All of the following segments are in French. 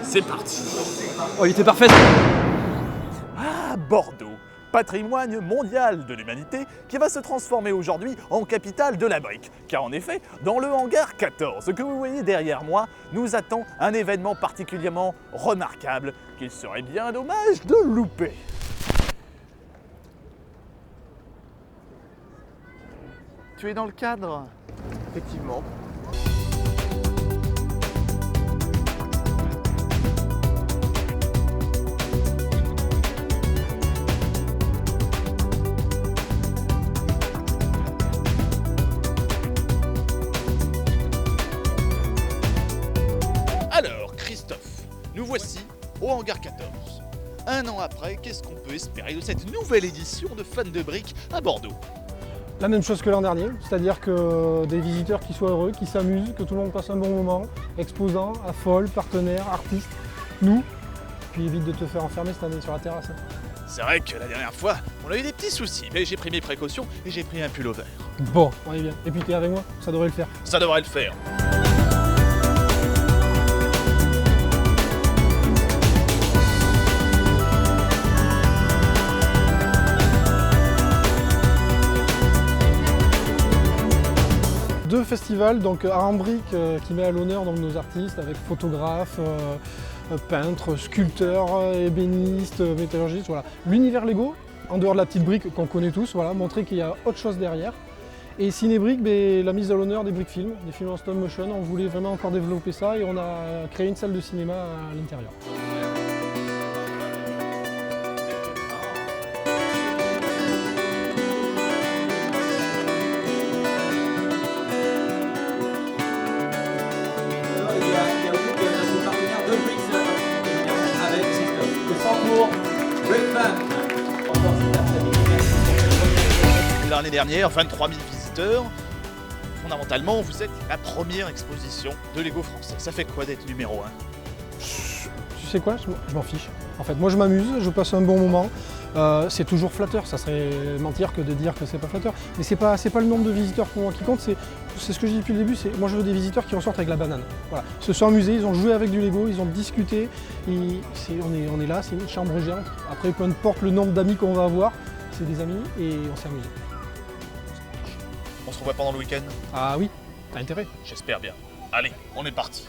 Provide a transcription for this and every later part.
c'est parti. Oh, il était parfait. Ah, Bordeaux, patrimoine mondial de l'humanité qui va se transformer aujourd'hui en capitale de la brique. Car en effet, dans le hangar 14 que vous voyez derrière moi, nous attend un événement particulièrement remarquable qu'il serait bien dommage de louper. Tu es dans le cadre? Effectivement. Alors, Christophe, nous voici au hangar 14. Un an après, qu'est-ce qu'on peut espérer de cette nouvelle édition de Fans de Briques à Bordeaux? La même chose que l'an dernier, c'est-à-dire que des visiteurs qui soient heureux, qui s'amusent, que tout le monde passe un bon moment, exposants, affoles, partenaires, artistes, nous, puis évite de te faire enfermer cette année sur la terrasse. C'est vrai que la dernière fois, on a eu des petits soucis, mais j'ai pris mes précautions et j'ai pris un pull vert. Bon, on est bien. Et puis t'es avec moi, ça devrait le faire. Ça devrait le faire. Deux festivals, donc Art en Brique qui met à l'honneur donc, nos artistes avec photographes, peintres, sculpteurs, ébénistes, métallurgistes, voilà. L'univers Lego, en dehors de la petite brique qu'on connaît tous, voilà, montrer qu'il y a autre chose derrière. Et Cinébrique, la mise à l'honneur des briques films, des films en stop motion, on voulait vraiment encore développer ça et on a créé une salle de cinéma à l'intérieur. L'année dernière, 23 000 visiteurs. Fondamentalement, vous êtes la première exposition de Lego français. Ça fait quoi d'être numéro 1? Tu sais quoi, je m'en fiche. En fait, moi je m'amuse, je passe un bon moment. C'est toujours flatteur, ça serait mentir que de dire que c'est pas flatteur. Mais c'est pas le nombre de visiteurs pour moi qui compte, c'est ce que je dis depuis le début, c'est moi je veux des visiteurs qui ressortent avec la banane. Voilà. Ils se sont amusés, ils ont joué avec du Lego, ils ont discuté. On est là, c'est une chambre géante. Après, peu importe le nombre d'amis qu'on va avoir, c'est des amis et on s'est amusé. On se revoit pendant le week-end? Ah oui, t'as intérêt. J'espère bien. Allez, on est parti.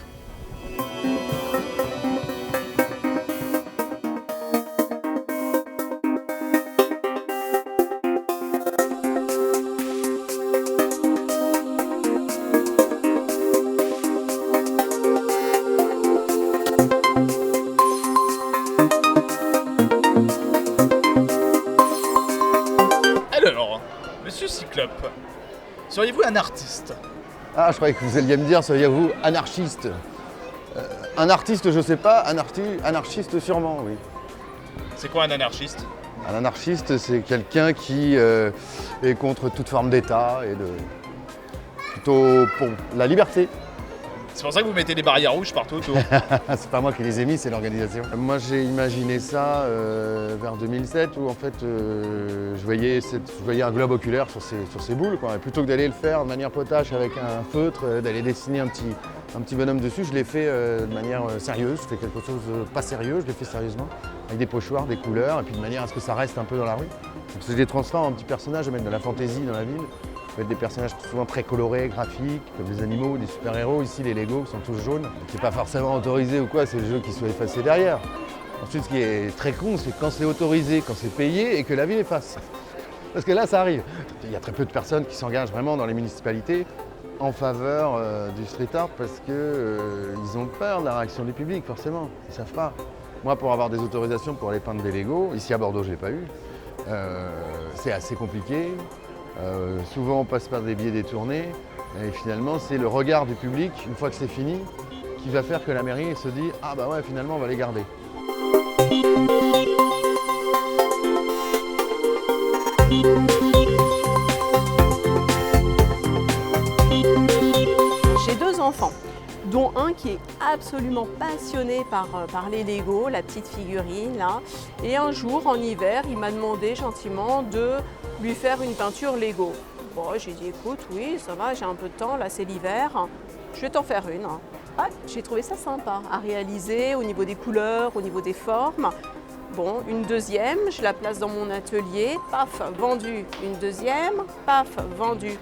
Alors, monsieur Cyclope, seriez-vous un artiste? Ah, je croyais que vous alliez me dire, seriez-vous anarchiste? Un artiste, je sais pas, anarchiste sûrement, oui. C'est quoi un anarchiste? Un anarchiste, c'est quelqu'un qui est contre toute forme d'État et plutôt pour la liberté. C'est pour ça que vous mettez des barrières rouges partout autour. C'est pas moi qui les ai mis, c'est l'organisation. Moi j'ai imaginé ça vers 2007 où en fait je voyais un globe oculaire sur ces boules, quoi. Et plutôt que d'aller le faire de manière potache avec un feutre, d'aller dessiner un petit bonhomme dessus, je l'ai fait de manière sérieuse. Je fais quelque chose de pas sérieux, je l'ai fait sérieusement, avec des pochoirs, des couleurs, et puis de manière à ce que ça reste un peu dans la rue. Parce que je les transforme en petits personnages, je mets de la fantaisie dans la ville. Ça peut être des personnages souvent très colorés, graphiques, comme des animaux, des super-héros. Ici, les Lego sont tous jaunes. C'est pas forcément autorisé ou quoi, c'est le jeu qui soit effacé derrière. Ensuite, ce qui est très con, c'est quand c'est autorisé, quand c'est payé et que la ville efface. Parce que là, ça arrive. Il y a très peu de personnes qui s'engagent vraiment dans les municipalités en faveur du street art parce qu'ils ont peur de la réaction du public, forcément. Ils savent pas. Moi, pour avoir des autorisations pour aller peindre des Lego, ici à Bordeaux, je ne l'ai pas eu. C'est assez compliqué. Souvent on passe par des biais détournés et finalement c'est le regard du public une fois que c'est fini qui va faire que la mairie se dit ah bah ouais finalement on va les garder. J'ai deux enfants, dont un qui est absolument passionné par les Lego, la petite figurine là. Et un jour, en hiver, il m'a demandé gentiment de lui faire une peinture Lego. Bon, j'ai dit écoute, oui, ça va, j'ai un peu de temps, là c'est l'hiver, je vais t'en faire une. Ah, j'ai trouvé ça sympa à réaliser au niveau des couleurs, au niveau des formes. Bon, une deuxième, je la place dans mon atelier, paf, vendue. Une deuxième, paf, vendue.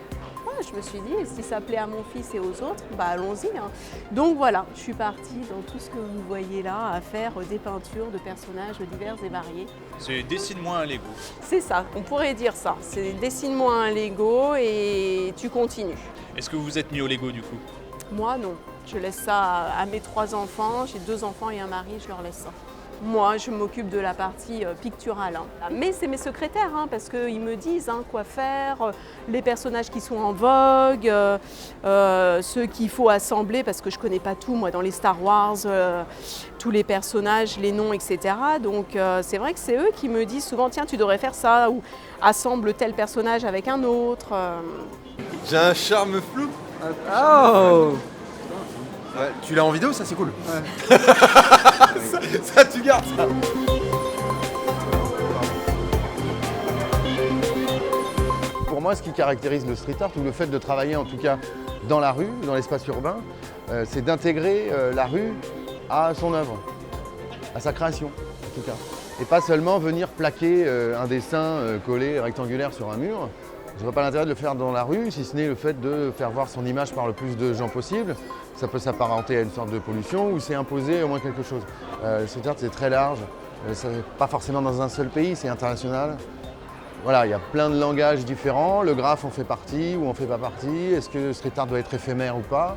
Ah, je me suis dit, si ça plaît à mon fils et aux autres, bah allons-y, hein. Donc voilà, je suis partie dans tout ce que vous voyez là, à faire des peintures de personnages divers et variés. C'est dessine-moi un Lego. C'est ça, on pourrait dire ça. C'est dessine-moi un Lego et tu continues. Est-ce que vous vous êtes mis au Lego du coup? Moi, non. Je laisse ça à mes 3 enfants. J'ai 2 enfants et un mari, je leur laisse ça. Moi, je m'occupe de la partie picturale. Hein. Mais c'est mes secrétaires, hein, parce qu'ils me disent quoi faire, les personnages qui sont en vogue, ceux qu'il faut assembler, parce que je ne connais pas tout, moi, dans les Star Wars, tous les personnages, les noms, etc. Donc c'est vrai que c'est eux qui me disent souvent, tiens, tu devrais faire ça, ou assemble tel personnage avec un autre. J'ai un charme flou. Oh! Ouais, tu l'as en vidéo, ça c'est cool. Ouais. ça tu gardes ça. Pour moi, ce qui caractérise le street art, ou le fait de travailler en tout cas dans la rue, dans l'espace urbain, c'est d'intégrer la rue à son œuvre, à sa création en tout cas. Et pas seulement venir plaquer un dessin collé rectangulaire sur un mur. Je ne vois pas l'intérêt de le faire dans la rue, si ce n'est le fait de faire voir son image par le plus de gens possible. Ça peut s'apparenter à une sorte de pollution ou c'est imposer au moins quelque chose. Le street art, c'est très large, c'est pas forcément dans un seul pays, c'est international. Voilà, il y a plein de langages différents, le graphe en fait partie ou en fait pas partie. Est-ce que le street art doit être éphémère ou pas?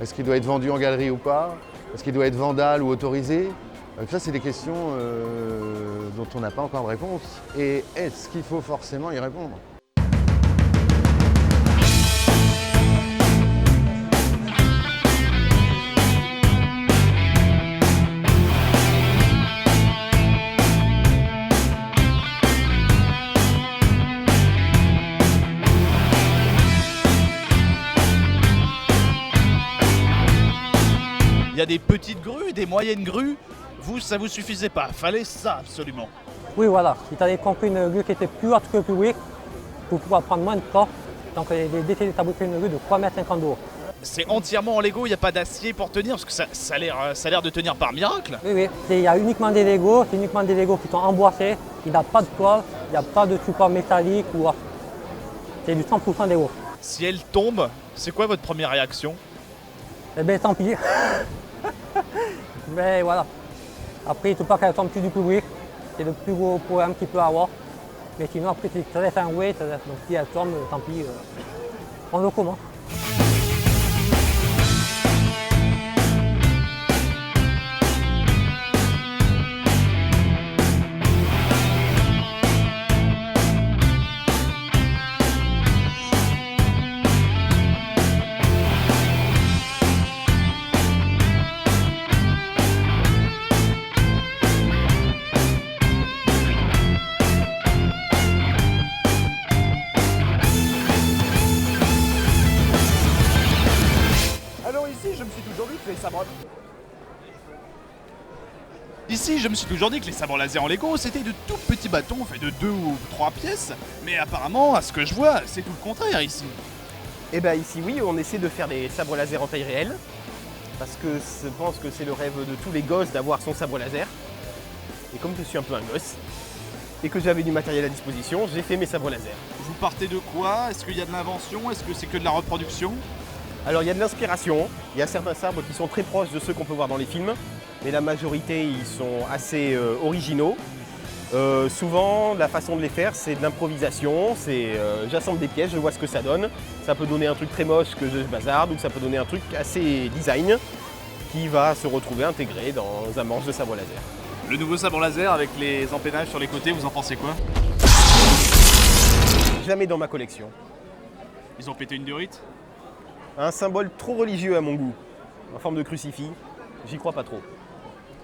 Est-ce qu'il doit être vendu en galerie ou pas? Est-ce qu'il doit être vandale ou autorisé? Ça, c'est des questions dont on n'a pas encore de réponse. Et est-ce qu'il faut forcément y répondre? Il y a des petites grues, des moyennes grues. Vous, ça vous suffisait pas. Fallait ça absolument. Oui, voilà. Il t'avait compris une grue qui était plus haute que le public pour pouvoir prendre moins de corps. Donc, il avait décidé de fabriquer une grue de 3,50 m de haut. C'est entièrement en Lego, il n'y a pas d'acier pour tenir, parce que ça a l'air de tenir par miracle. Oui, oui. Il y a uniquement des Legos. C'est uniquement des Legos qui sont emboîtés. Il n'y a pas de toile, il n'y a pas de support métallique ou autre. C'est du 100% Lego. Si elle tombe, c'est quoi votre première réaction? Eh bien, tant pis. Mais voilà. Après, il ne faut pas qu'elle tombe plus du public. C'est le plus gros problème qu'il peut avoir. Mais sinon, après, ça laisse un weight. Donc, si elle tombe, tant pis. On le commence. Ici, je me suis toujours dit que les sabres laser en Lego, c'était de tout petits bâtons faits de 2 ou 3 pièces. Mais apparemment, à ce que je vois, c'est tout le contraire ici. Et bien ici, oui, on essaie de faire des sabres laser en taille réelle. Parce que je pense que c'est le rêve de tous les gosses d'avoir son sabre laser. Et comme je suis un peu un gosse, et que j'avais du matériel à disposition, j'ai fait mes sabres laser. Vous partez de quoi? Est-ce qu'il y a de l'invention? Est-ce que c'est que de la reproduction? Alors il y a de l'inspiration, il y a certains sabres qui sont très proches de ceux qu'on peut voir dans les films, mais la majorité ils sont assez originaux. Souvent la façon de les faire c'est de l'improvisation, j'assemble des pièces, je vois ce que ça donne. Ça peut donner un truc très moche que je bazarde ou ça peut donner un truc assez design qui va se retrouver intégré dans un manche de sabre laser. Le nouveau sabre laser avec les empennages sur les côtés, vous en pensez quoi? Jamais dans ma collection. Ils ont pété une durite? Un symbole trop religieux à mon goût, en forme de crucifix, j'y crois pas trop.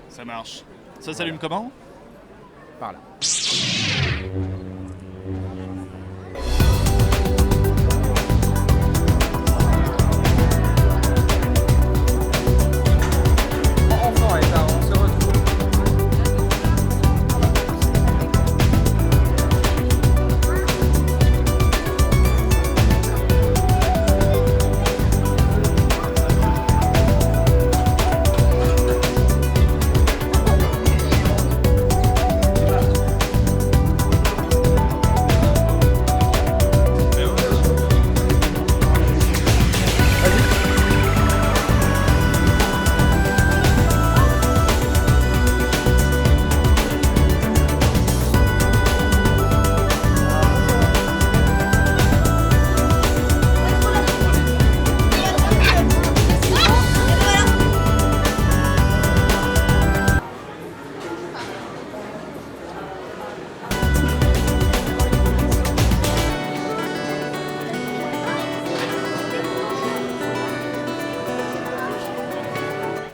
Ça marche. Ça s'allume comment? Par là.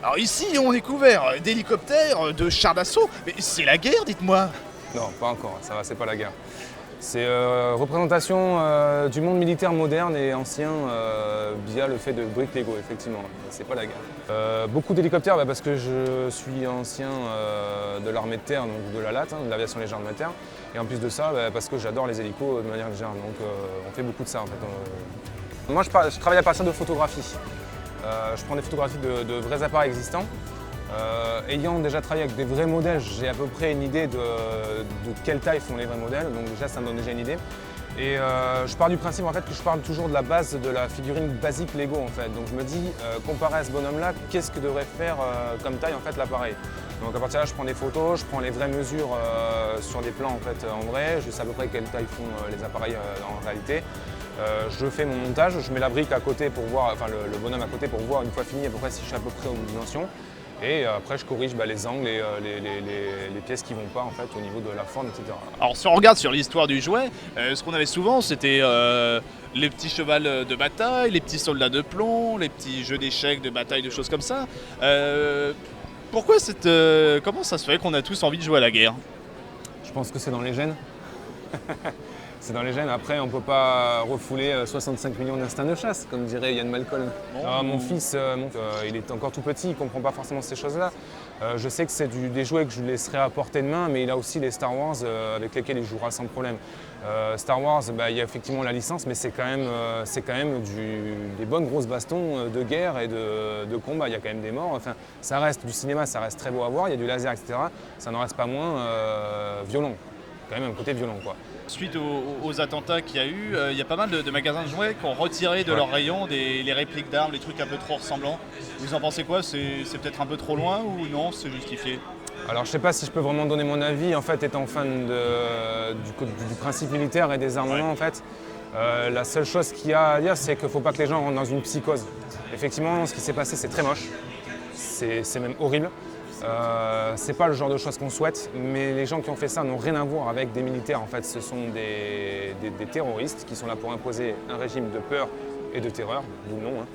Alors ici, on est couvert d'hélicoptères, de chars d'assaut, mais c'est la guerre, dites-moi. Non, pas encore, ça va, c'est pas la guerre. C'est représentation du monde militaire moderne et ancien via le fait de briques Lego, effectivement. C'est pas la guerre. Beaucoup d'hélicoptères parce que je suis ancien de l'armée de terre, donc de la LAT, de l'aviation légère de la terre. Et en plus de ça, parce que j'adore les hélicos de manière légère. Donc on fait beaucoup de ça en fait. Moi je travaille à partir de photographies. Je prends des photographies de vrais appareils existants. Ayant déjà travaillé avec des vrais modèles, j'ai à peu près une idée de quelle taille font les vrais modèles, donc déjà ça me donne déjà une idée. Et je pars du principe en fait que je parle toujours de la base de la figurine basique Lego en fait. Donc je me dis, comparé à ce bonhomme-là, qu'est-ce que devrait faire comme taille en fait l'appareil. Donc à partir de là, je prends des photos, je prends les vraies mesures sur des plans en fait en vrai, je sais à peu près quelle taille font les appareils en réalité. Je fais mon montage, je mets la brique à côté pour voir, enfin le bonhomme à côté pour voir une fois fini à peu près si je suis à peu près aux dimensions. Et après, je corrige les angles et les pièces qui ne vont pas en fait, au niveau de la forme, etc. Alors si on regarde sur l'histoire du jouet, ce qu'on avait souvent, c'était les petits chevals de bataille, les petits soldats de plomb, les petits jeux d'échecs de bataille, de choses comme ça. Pourquoi comment ça se fait qu'on a tous envie de jouer à la guerre? Je pense que c'est dans les gènes. C'est dans les gènes. Après, on ne peut pas refouler 65 millions d'instincts de chasse, comme dirait Ian Malcolm. Mon fils, il est encore tout petit, il ne comprend pas forcément ces choses-là. Je sais que c'est des jouets que je lui laisserai à portée de main, mais il a aussi les Star Wars avec lesquels il jouera sans problème. Star Wars, il y a effectivement la licence, mais c'est quand même des bonnes grosses bastons de guerre et de combat. Il y a quand même des morts. Enfin, ça reste du cinéma, ça reste très beau à voir, il y a du laser, etc. Ça n'en reste pas moins violent. Quand même un côté violent, quoi. Suite aux attentats qu'il y a eu, il y a pas mal de magasins de jouets qui ont retiré de leur rayon les répliques d'armes, les trucs un peu trop ressemblants. Vous en pensez quoi? C'est peut-être un peu trop loin ou non? C'est justifié? Alors je sais pas si je peux vraiment donner mon avis, en fait, étant fan du principe militaire et des armements, en fait. La seule chose qu'il y a à dire, c'est qu'il ne faut pas que les gens rentrent dans une psychose. Effectivement, ce qui s'est passé, c'est très moche, c'est même horrible. C'est pas le genre de choses qu'on souhaite, mais les gens qui ont fait ça n'ont rien à voir avec des militaires. En fait, ce sont des terroristes qui sont là pour imposer un régime de peur et de terreur, d'où le nom.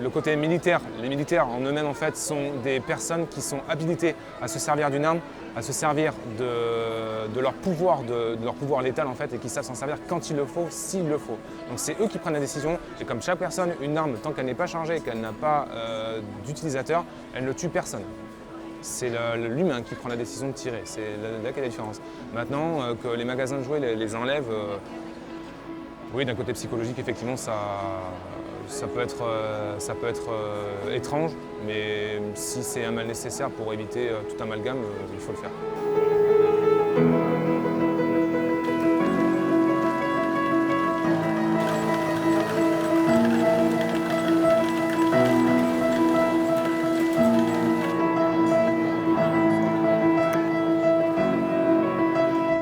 Le côté militaire, les militaires en eux-mêmes en fait sont des personnes qui sont habilitées à se servir d'une arme, à se servir de leur pouvoir, de leur pouvoir létal en fait, et qui savent s'en servir quand il le faut, s'il le faut. Donc c'est eux qui prennent la décision, et comme chaque personne, une arme, tant qu'elle n'est pas chargée, qu'elle n'a pas d'utilisateur, elle ne tue personne. C'est l'humain qui prend la décision de tirer, c'est là qu'est la différence. Maintenant, que les magasins de jouets les enlèvent, oui, d'un côté psychologique, effectivement, ça peut être étrange, mais si c'est un mal nécessaire pour éviter tout amalgame, il faut le faire.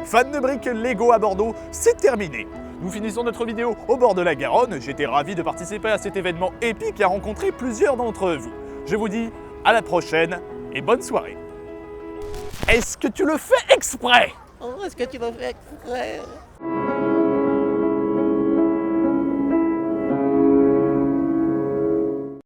Fan de briques Lego à Bordeaux, c'est terminé. Nous finissons notre vidéo au bord de la Garonne. J'étais ravi de participer à cet événement épique et à rencontrer plusieurs d'entre vous. Je vous dis à la prochaine et bonne soirée. Est-ce que tu le fais exprès? Oh, est-ce que tu le fais exprès?